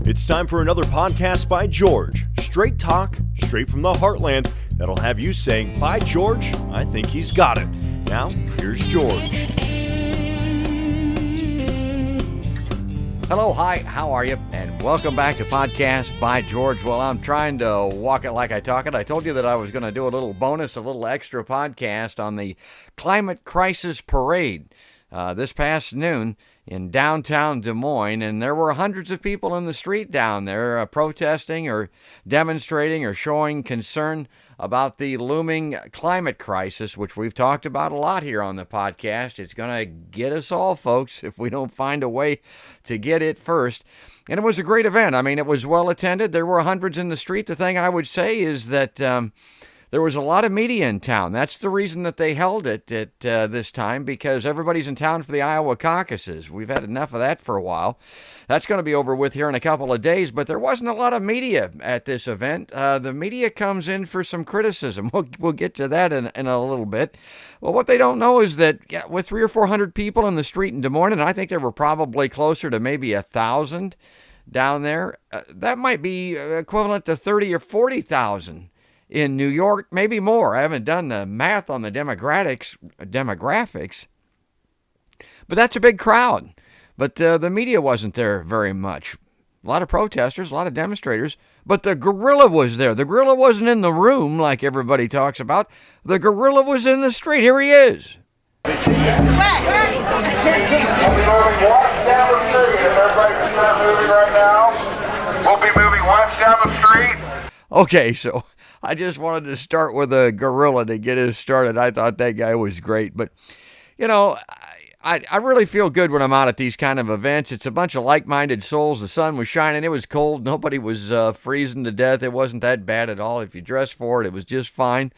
It's time for another podcast by George. Straight talk, straight from the heartland, that'll have you saying, "By George, I think he's got it." Now, here's George. Hello, hi, how are you? And welcome back to Podcast by George. Well, I'm trying to walk it like I talk it. I told you that I was going to do a little bonus, a little extra podcast on the Climate Crisis Parade this past noon in downtown Des Moines, and there were hundreds of people in the street down there protesting or demonstrating or showing concern about the looming climate crisis, which we've talked about a lot here on the podcast. It's going to get us all, folks, if we don't find a way to get it first. And it was a great event. I mean, it was well attended. There were hundreds in the street. The thing I would say is that there was a lot of media in town. That's the reason that they held it at this time, because everybody's in town for the Iowa caucuses. We've had enough of that for a while. That's going to be over with here in a couple of days, but there wasn't a lot of media at this event. The media comes in for some criticism. We'll get to that in a little bit. Well, what they don't know is that with 300 or 400 people in the street in Des Moines, and I think there were probably closer to maybe 1,000 down there, that might be equivalent to 30 or 40,000 in New York, maybe more. I haven't done the math on the demographics, but that's a big crowd. But the media wasn't there very much. A lot of protesters, a lot of demonstrators, but the Guerrilla was there. The Guerrilla wasn't in the room like everybody talks about. The Guerrilla was in the street. Here he is. We'll be moving west down the street. If everybody can start moving right now, we'll be moving west down the street. Okay, so I just wanted to start with a Guerrilla to get us started. I thought that guy was great. But, you know, I really feel good when I'm out at these kind of events. It's a bunch of like-minded souls. The sun was shining. It was cold. Nobody was freezing to death. It wasn't that bad at all. If you dressed for it, it was just fine.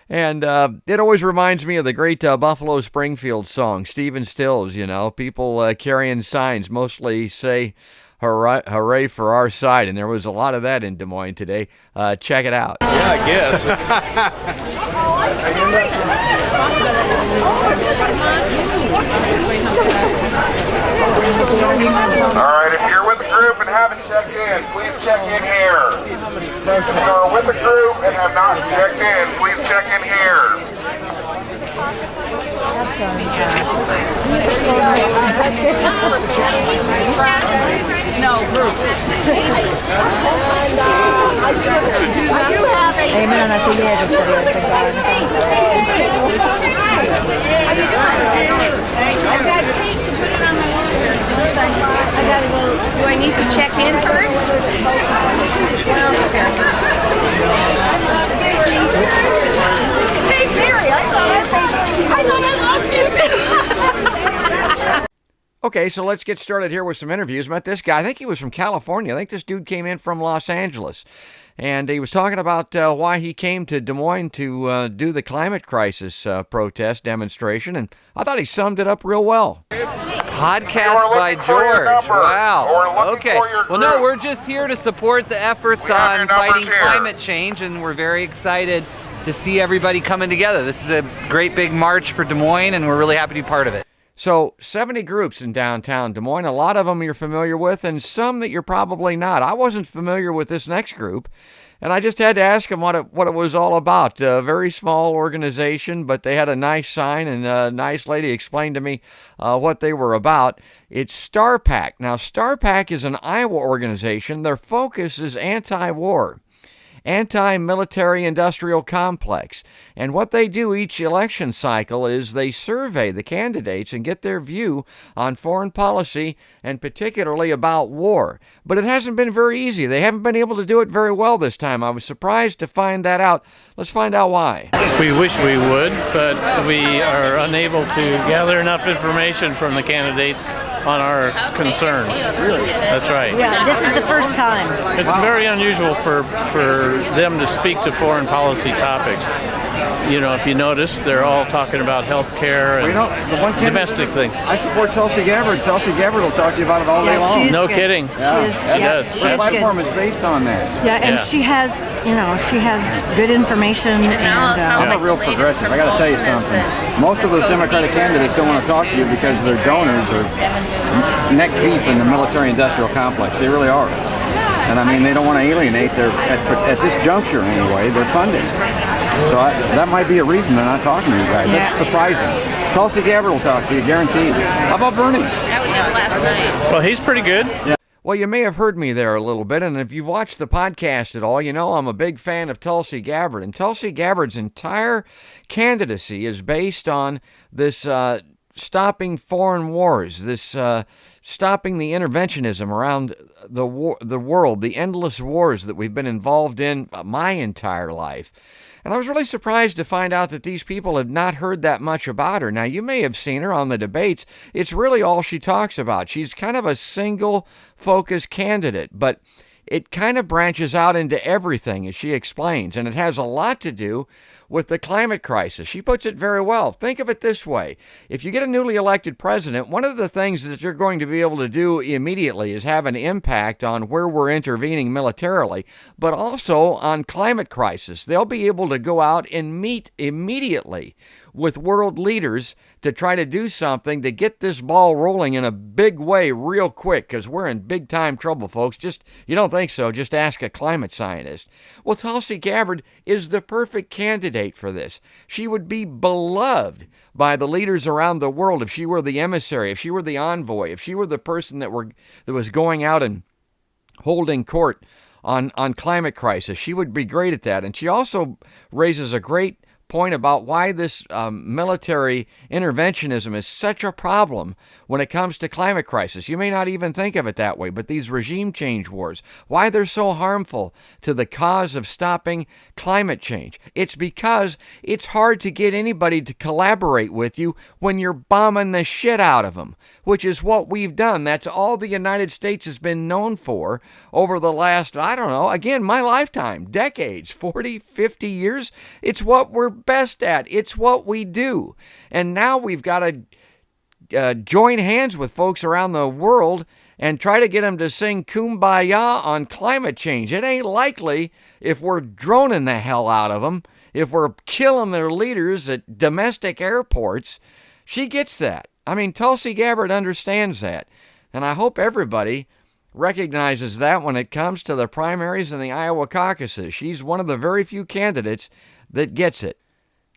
And it always reminds me of the great Buffalo Springfield song, Stephen Stills, you know. People carrying signs mostly say, hooray for our side. And there was a lot of that in Des Moines today. Check it out. Yeah, I guess. All right, if you're with a group and haven't checked in, please check in here. If you're with a group and have not checked in, please check in here. No, group. Amen. I think How you doing? I've got cake to put it on my water. I gotta go. Do I need to check in first? Excuse me. Hey, Mary, I thought I lost you. Okay, so let's get started here with some interviews. Met this guy. I think he was from California. I think this dude came in from Los Angeles. And he was talking about why he came to Des Moines to do the climate crisis protest demonstration. And I thought he summed it up real well. Podcast by George. Wow. Okay. Well, no, we're just here to support the efforts on fighting climate change, and we're very excited to see everybody coming together. This is a great big march for Des Moines, and we're really happy to be part of it. So 70 groups in downtown Des Moines. A lot of them you're familiar with, and some that you're probably not. I wasn't familiar with this next group, and I just had to ask them what it was all about. A very small organization, but they had a nice sign, and a nice lady explained to me what they were about. It's StarPac. Now, StarPac is an Iowa organization. Their focus is anti-war, anti-military industrial complex. And what they do each election cycle is they survey the candidates and get their view on foreign policy and particularly about war. But it hasn't been very easy. They haven't been able to do it very well this time. I was surprised to find that out. Let's find out why. We wish we would, but we are unable to gather enough information from the candidates on our concerns. Really? That's right. Yeah, this is the first time. It's very unusual for them to speak to foreign policy topics. You know, if you notice, they're all talking about health care and domestic things. I support Tulsi Gabbard. Tulsi Gabbard will talk to you about it all day long. No kidding. Yeah. She does. The platform is based on that. Yeah, and she has good information. And I'm a real progressive. I got to tell you something. Most of those Democratic candidates don't want to talk to you because their donors are neck deep in the military-industrial complex. They really are. And I mean, they don't want to alienate at this juncture anyway, their funding. So that might be a reason they're not talking to you guys. That's surprising. Tulsi Gabbard will talk to you, guaranteed. How about Bernie? That was just last night. Well, he's pretty good. Yeah. Well, you may have heard me there a little bit, and if you've watched the podcast at all, you know I'm a big fan of Tulsi Gabbard. And Tulsi Gabbard's entire candidacy is based on this stopping foreign wars, this stopping the interventionism around the world, the endless wars that we've been involved in my entire life. And I was really surprised to find out that these people had not heard that much about her. Now, you may have seen her on the debates. It's really all she talks about. She's kind of a single-focused candidate, but it kind of branches out into everything, as she explains, and it has a lot to do with the climate crisis. She puts it very well. Think of it this way. If you get a newly elected president, one of the things that you're going to be able to do immediately is have an impact on where we're intervening militarily, but also on climate crisis. They'll be able to go out and meet immediately with world leaders to try to do something to get this ball rolling in a big way real quick, because we're in big time trouble, folks. You don't think so? Just ask a climate scientist. Well, Tulsi Gabbard is the perfect candidate for this. She would be beloved by the leaders around the world if she were the emissary, if she were the envoy, if she were the person that was going out and holding court on climate crisis. She would be great at that. And she also raises a great point about why this military interventionism is such a problem when it comes to climate crisis. You may not even think of it that way, but these regime change wars, why they're so harmful to the cause of stopping climate change. It's because it's hard to get anybody to collaborate with you when you're bombing the shit out of them, which is what we've done. That's all the United States has been known for over the last, I don't know, again, my lifetime, decades, 40, 50 years. It's what we're best at. It's what we do. And now we've got to join hands with folks around the world and try to get them to sing Kumbaya on climate change. It ain't likely if we're droning the hell out of them, if we're killing their leaders at domestic airports. She gets that. I mean, Tulsi Gabbard understands that. And I hope everybody recognizes that when it comes to the primaries and the Iowa caucuses. She's one of the very few candidates that gets it.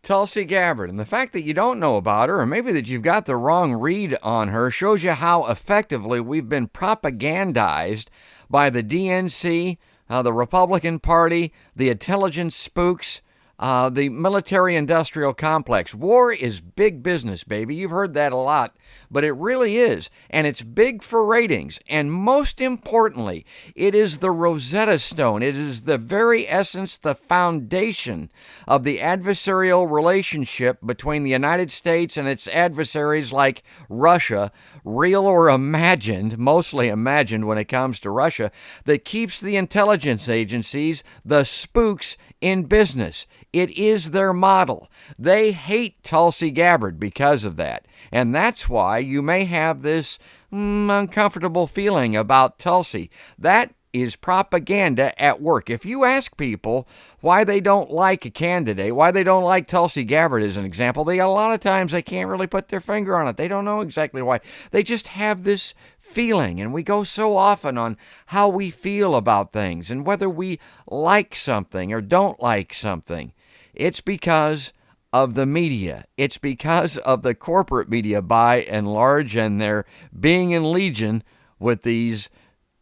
Tulsi Gabbard. And the fact that you don't know about her, or maybe that you've got the wrong read on her, shows you how effectively we've been propagandized by the DNC, the Republican Party, the intelligence spooks, the military-industrial complex. War is big business, baby. You've heard that a lot, but it really is. And it's big for ratings. And most importantly, it is the Rosetta Stone. It is the very essence, the foundation of the adversarial relationship between the United States and its adversaries like Russia, real or imagined, mostly imagined when it comes to Russia, that keeps the intelligence agencies, the spooks, in business. It is their model. They hate Tulsi Gabbard because of that. And that's why you may have this uncomfortable feeling about Tulsi. That is propaganda at work. If you ask people why they don't like a candidate, why they don't like Tulsi Gabbard as an example, a lot of times they can't really put their finger on it. They don't know exactly why. They just have this feeling, and we go so often on how we feel about things and whether we like something or don't like something. It's because of the media. It's because of the corporate media by and large, and they're being in legion with these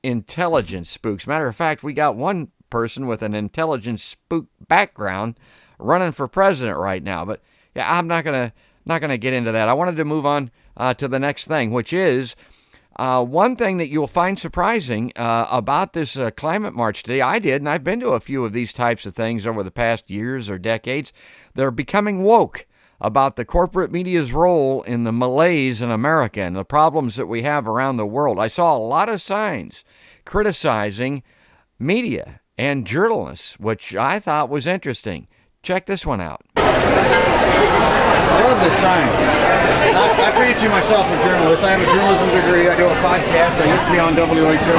intelligence spooks. Matter of fact, we got one person with an intelligence spook background running for president right now. But yeah, I'm not gonna get into that. I wanted to move on to the next thing, which is one thing that you'll find surprising about this climate march today. I did, and I've been to a few of these types of things over the past years or decades. They're becoming woke about the corporate media's role in the malaise in America and the problems that we have around the world. I saw a lot of signs criticizing media and journalists, which I thought was interesting. Check this one out. I love this sign. I fancy myself a journalist. I have a journalism degree. I do a podcast. I used to be on WHO.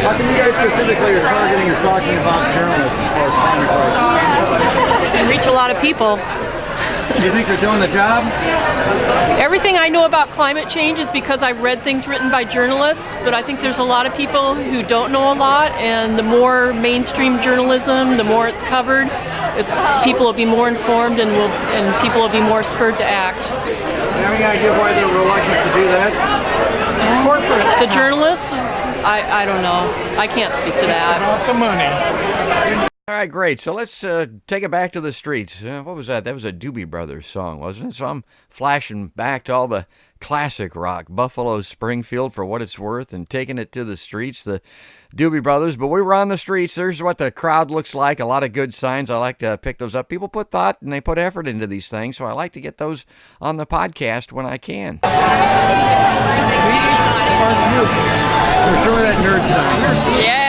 How come you guys specifically are targeting or talking about journalists as far as climate crisis? And reach a lot of people. Do you think they're doing the job? Everything I know about climate change is because I've read things written by journalists, but I think there's a lot of people who don't know a lot, and the more mainstream journalism, the more it's covered, people will be more informed, and people will be more spurred to act. Any idea why they're reluctant to do that? Corporate. The journalists, I don't know. I can't speak to that. Not the money. All right, great. So let's take it back to the streets. What was that? That was a Doobie Brothers song, wasn't it? So I'm flashing back to all the classic rock, Buffalo Springfield for what it's worth, and taking it to the streets, the Doobie Brothers. But we were on the streets. There's what the crowd looks like. A lot of good signs. I like to pick those up. People put thought and they put effort into these things, so I like to get those on the podcast when I can. We're showing that nerd sign. Yeah.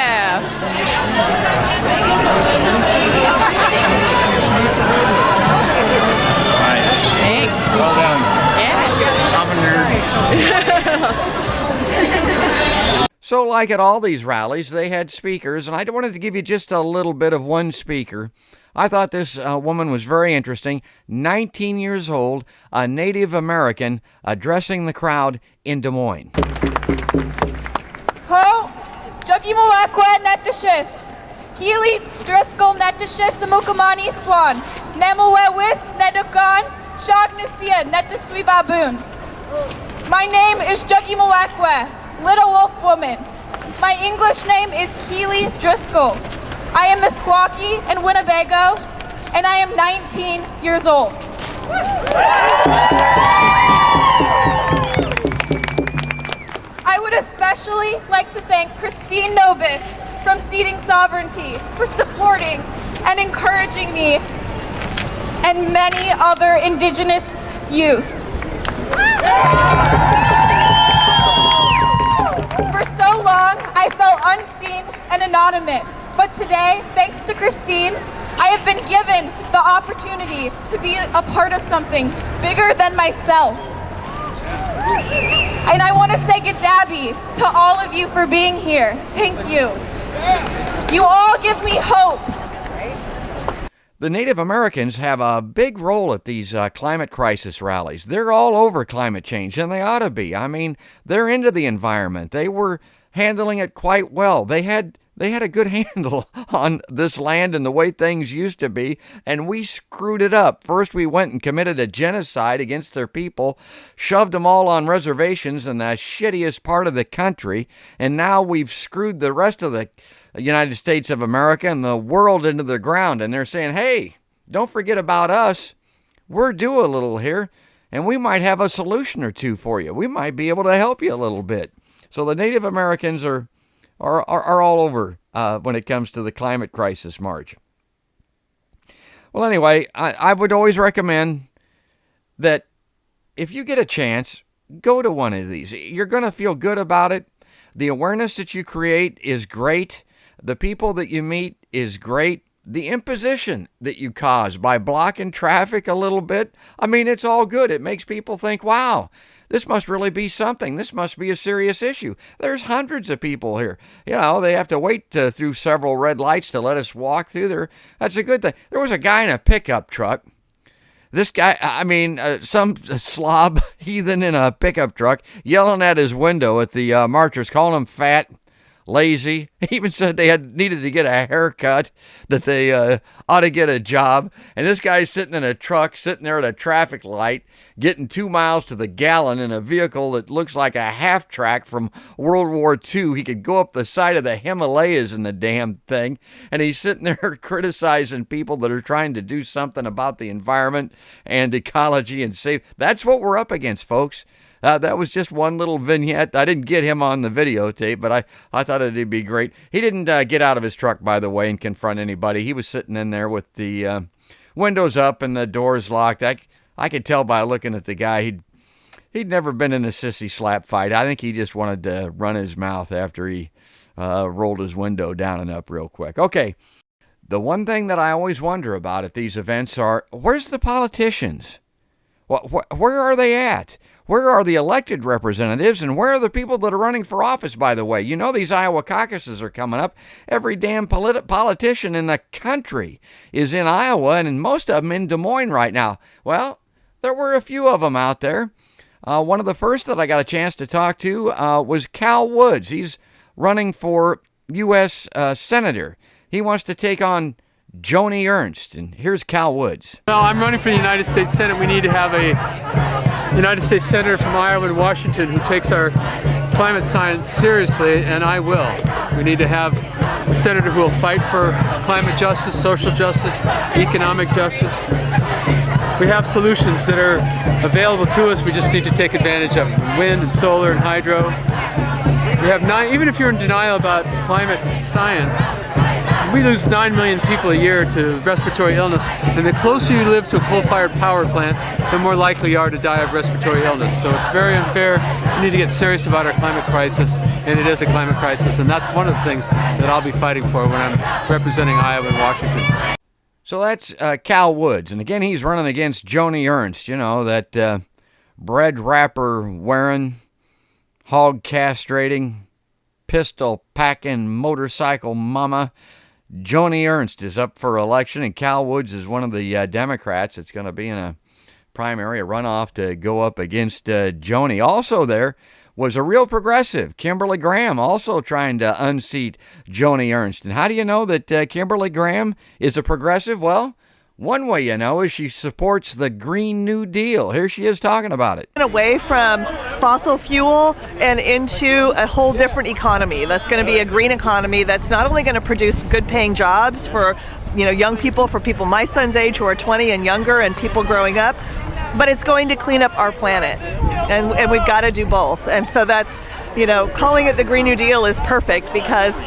Nice. Thanks. Well done. Yeah. I'm a nerd. So like at all these rallies, they had speakers, and I wanted to give you just a little bit of one speaker. I thought this woman was very interesting. 19 years old, a Native American, addressing the crowd in Des Moines. Ho, Jogimawakwa Netashis, Keeley Driscoll Netashis Amukamani Swan, Nemawewis Nedokan, Shagnasia Netaswibaboon. My name is Jogimawakwa, Little Wolf Woman. My English name is Keeley Driscoll. I am Meskwaki and Winnebago, and I am 19 years old. I would especially like to thank Christine Nobis from Seeding Sovereignty for supporting and encouraging me and many other Indigenous youth. For so long, I felt unseen and anonymous, but today, thanks to Christine, I have been given the opportunity to be a part of something bigger than myself. And I want to say Gadabi to all of you for being here. Thank you. You all give me hope. The Native Americans have a big role at these climate crisis rallies. They're all over climate change, and they ought to be. I mean, they're into the environment. They were handling it quite well. They had a good handle on this land and the way things used to be, and we screwed it up. First, we went and committed a genocide against their people, shoved them all on reservations in the shittiest part of the country, and now we've screwed the rest of the United States of America and the world into the ground, and they're saying, hey, don't forget about us. We're due a little here, and we might have a solution or two for you. We might be able to help you a little bit. So the Native Americans are all over when it comes to the climate crisis march. Well, anyway, I would always recommend that if you get a chance, go to one of these. You're going to feel good about it. The awareness that you create is great. The people that you meet is great. The imposition that you cause by blocking traffic a little bit, I mean, it's all good. It makes people think, wow, this must really be something. This must be a serious issue. There's hundreds of people here. You know, they have to wait through several red lights to let us walk through there. That's a good thing. There was a guy in a pickup truck. This guy, I mean, some slob heathen in a pickup truck yelling at his window at the marchers, calling him fat, lazy. He even said they needed to get a haircut, that they ought to get a job. And this guy's sitting in a truck, sitting there at a traffic light, getting 2 miles to the gallon in a vehicle that looks like a half-track from World War II. He could go up the side of the Himalayas in the damn thing. And he's sitting there criticizing people that are trying to do something about the environment and ecology and save. That's what we're up against, folks. That was just one little vignette. I didn't get him on the videotape, but I thought it'd be great. He didn't get out of his truck, by the way, and confront anybody. He was sitting in there with the windows up and the doors locked. I could tell by looking at the guy, he'd never been in a sissy slap fight. I think he just wanted to run his mouth after he rolled his window down and up real quick. Okay, the one thing that I always wonder about at these events are, where's the politicians? Where are they at? Where are the elected representatives, and where are the people that are running for office, by the way? You know these Iowa caucuses are coming up. Every damn politician in the country is in Iowa, and most of them in Des Moines right now. Well, there were a few of them out there. One of the first that I got a chance to talk to was Cal Woods. He's running for U.S. Senator. He wants to take on Joni Ernst, and here's Cal Woods. Well, I'm running for the United States Senate. We need to have a United States Senator from Iowa and Washington who takes our climate science seriously, and I will. We need to have a senator who will fight for climate justice, social justice, economic justice. We have solutions that are available to us. We just need to take advantage of them. Wind and solar and hydro. We have even if you're in denial about climate science, we lose 9 million people a year to respiratory illness, and the closer you live to a coal-fired power plant, the more likely you are to die of respiratory illness. So it's very unfair. We need to get serious about our climate crisis, and it is a climate crisis, and that's one of the things that I'll be fighting for when I'm representing Iowa and Washington. So that's Cal Woods, and again, he's running against Joni Ernst, you know, that bread wrapper wearing, hog castrating, pistol packing, motorcycle mama. Joni Ernst is up for election, and Cal Woods is one of the Democrats that's going to be in a primary, a runoff to go up against Joni. Also there was a real progressive, Kimberly Graham, also trying to unseat Joni Ernst. And how do you know that Kimberly Graham is a progressive? Well, one way you know is she supports the Green New Deal. Here she is talking about it. Away from fossil fuel and into a whole different economy. That's going to be a green economy that's not only going to produce good paying jobs for, young people, for people my son's age who are 20 and younger and people growing up, but it's going to clean up our planet. And we've got to do both. And so that's, calling it the Green New Deal is perfect because,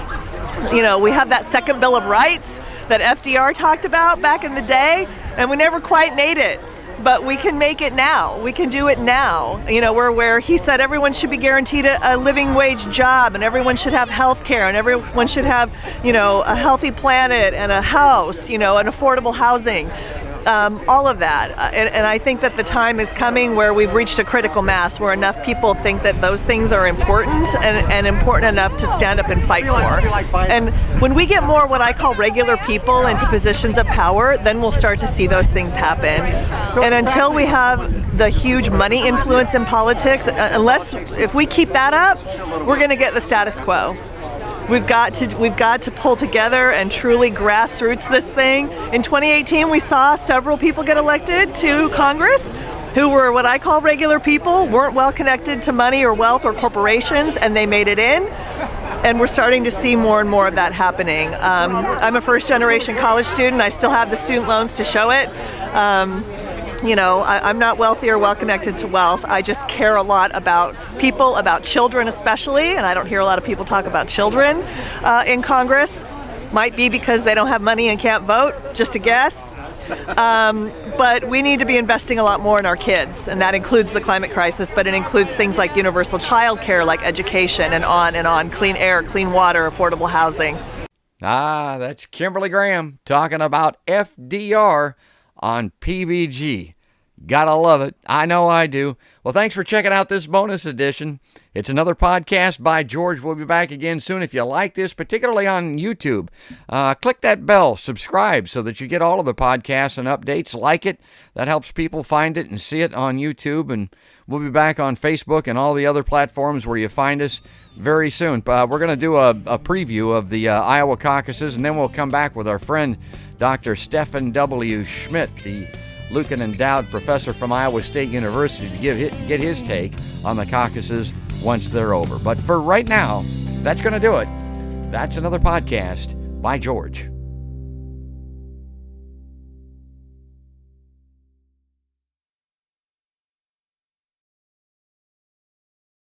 we have that second Bill of Rights that FDR talked about back in the day, and we never quite made it. But we can make it now. We can do it now. Where he said everyone should be guaranteed a living wage job, and everyone should have health care, and everyone should have, a healthy planet and a house, and affordable housing. All of that. And I think that the time is coming where we've reached a critical mass where enough people think that those things are important and important enough to stand up and fight for. And when we get more what I call regular people into positions of power, then we'll start to see those things happen. And until we have the huge money influence in politics, if we keep that up, we're going to get the status quo. We've got to pull together and truly grassroots this thing. In 2018, we saw several people get elected to Congress who were what I call regular people, weren't well connected to money or wealth or corporations, and they made it in. And we're starting to see more and more of that happening. I'm a first-generation college student. I still have the student loans to show it. I'm not wealthy or well-connected to wealth. I just care a lot about people, about children especially, and I don't hear a lot of people talk about children in Congress. Might be because they don't have money and can't vote, just a guess. But we need to be investing a lot more in our kids, and that includes the climate crisis, but it includes things like universal child care, like education, and on, clean air, clean water, affordable housing. That's Kimberly Graham talking about FDR on PBG. Gotta love it. I know I do. Well, thanks for checking out this bonus edition. It's another podcast by George. We'll be back again soon. If you like this, particularly on YouTube, click that bell, subscribe so that you get all of the podcasts and updates. Like it. That helps people find it and see it on YouTube. And we'll be back on Facebook and all the other platforms where you find us very soon. We're going to do a preview of the Iowa caucuses, and then we'll come back with our friend Dr. Stephen W. Schmidt, the Lucan Endowed Professor from Iowa State University, to get his take on the caucuses once they're over. But for right now, that's going to do it. That's another podcast by George.